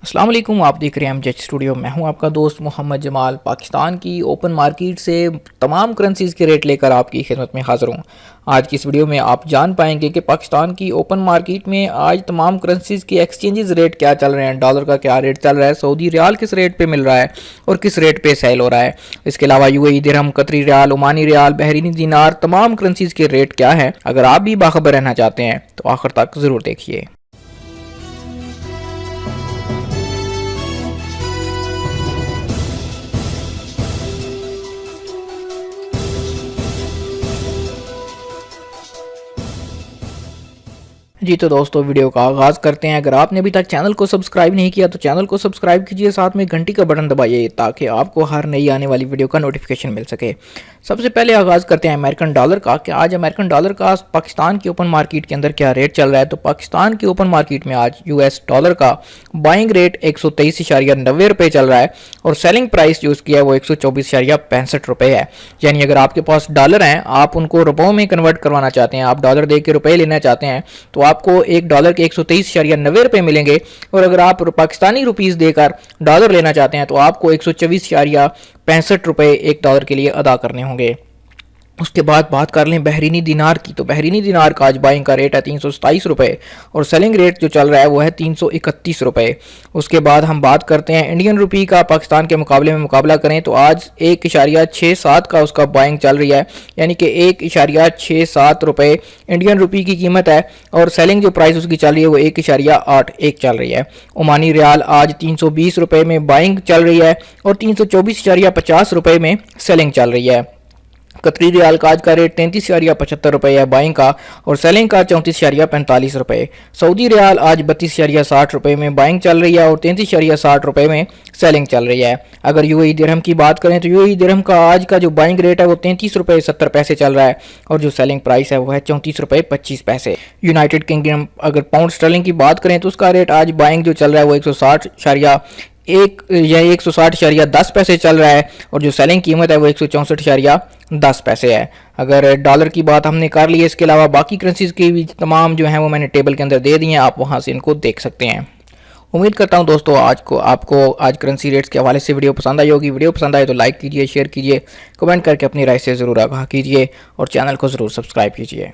अस्सलाम वालेकुम, आप देख रहे हैं एमजेड स्टूडियो। मैं हूं आपका दोस्त मोहम्मद जमाल। पाकिस्तान की ओपन मार्केट से तमाम करेंसीज़ के रेट लेकर आपकी खिदमत में हाज़िर हूं। आज की इस वीडियो में आप जान पाएंगे कि पाकिस्तान की ओपन मार्केट में आज तमाम करेंसीज़ के एक्सचेंजेस रेट क्या चल रहे हैं, डॉलर का क्या रेट चल रहा है, सऊदी रियाल किस रेट पे मिल रहा है और किस रेट पे सेल हो रहा है। इसके अलावा यूएई दिरहम, कतरी रियाल, ओमानी रियाल, बहरीनी दिनार, तमाम करेंसीज़ के रेट क्या है। अगर आप भी बाखबर रहना चाहते हैं तो आखिर तक ज़रूर देखिए। जी तो दोस्तों, वीडियो का आगाज़ करते हैं। अगर आपने अभी तक चैनल को सब्सक्राइब नहीं किया तो चैनल को सब्सक्राइब कीजिए, साथ में घंटी का बटन दबाइए ताकि आपको हर नई आने वाली वीडियो का नोटिफिकेशन मिल सके। सबसे पहले आगाज़ करते हैं अमेरिकन डॉलर का कि आज अमेरिकन डॉलर का पाकिस्तान की ओपन मार्केट के अंदर क्या रेट चल रहा है। तो पाकिस्तान की ओपन मार्केट में आज यूएस डॉलर का बाइंग रेट 123.90 रुपये चल रहा है और सेलिंग प्राइस जो उसकी है वो 124.65 रुपये है। यानी अगर आपके पास डॉलर हैं, आप उनको रुपयों में कन्वर्ट करवाना चाहते हैं, आप डॉलर दे के रुपये लेना चाहते हैं तो आपको एक डॉलर के 123.90 रुपये मिलेंगे। और अगर आप पाकिस्तानी रुपीज़ देकर डॉलर लेना चाहते हैं तो आपको 124.65 रुपये एक डॉलर के लिए अदा करने होंगे। उसके बाद बात कर लें बहरीनी दिनार की, तो बहरीनी दिनार का आज बाइंग का रेट है 327 रुपये और सेलिंग रेट जो चल रहा है वो है 331 रुपये। उसके बाद हम बात करते हैं इंडियन रुपी का। पाकिस्तान के मुकाबले में मुकाबला करें तो आज 1.67 का उसका बाइंग चल रही है, यानी कि 1.67 रुपये इंडियन रुपी की कीमत है और सेलिंग जो प्राइस उसकी चल रही है वो 1.81 चल रही है। ओमानी रियाल आज 320 रुपये में बाइंग चल रही है और 324.50 रुपये में सेलिंग चल रही है। कतरी रियाल का आज का रेट 33.75 रुपये है बाइंग का और सेलिंग का 34.45 रुपये। सऊदी रियाल आज 32.60 रुपये में बाइंग चल रही है और 33.60 रुपये में सेलिंग चल रही है। अगर यूएई दिरहम की बात करें तो यूएई दिरहम का आज का जो बाइंग रेट है वो 33.70 चल रहा है और जो सेलिंग प्राइस है वो है 34.25। यूनाइटेड किंगडम अगर पाउंड स्टर्लिंग की बात करें तो उसका रेट आज बाइंग जो चल रहा है वो 160.10 चल रहा है और जो सेलिंग कीमत है वो 164.10 है। अगर डॉलर की बात हमने कर ली है, इसके अलावा बाकी करेंसीज की भी तमाम जो हैं वो मैंने टेबल के अंदर दे दी हैं, आप वहां से इनको देख सकते हैं। उम्मीद करता हूं दोस्तों आपको आज करेंसी रेट्स के हवाले से वीडियो पसंद आई होगी। वीडियो पसंद आए तो लाइक कीजिए, शेयर कीजिए, कमेंट करके अपनी राय से ज़रूर आगाह कीजिए और चैनल को ज़रूर सब्सक्राइब कीजिए।